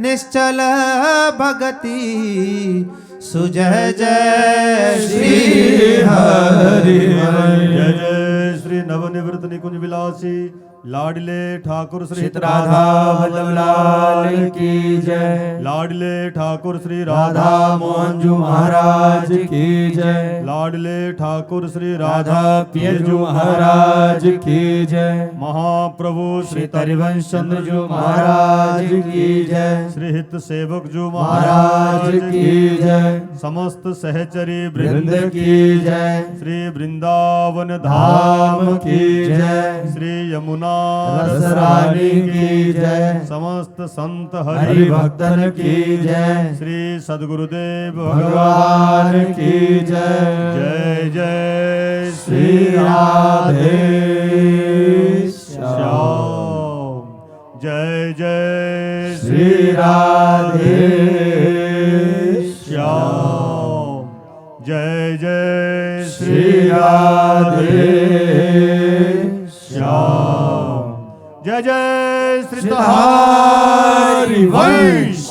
निश्चल भगति सुजय जय श्री हरि जय जय श्री नवनिवृत्त निकुंज विलासी लाडले ठाकुर श्री राधा वल्लभ लाल की जय। लाडले ठाकुर श्री राधा मोहन जी महाराज की जय। लाडले ठाकुर श्री राधा राधा पियर जी महाराज की जय। महाप्रभु श्री हरिवंश चंद्र जी महाराज की जय। श्री हित सेवक जी महाराज की जय। समस्त सहचरी वृंद वृंद की जय। श्री वृंदावन धाम धाम की जय। श्री यमुना रसरानी की जय। समस्त संत हरि हरि भक्तन की जय। श्री सद्गुरुदेव भगवान की जय। जय जय श्री राधे श्याम जय जय श्री राधे श्याम जय जय श्री राधे श्याम जय जय श्री हरि वंश।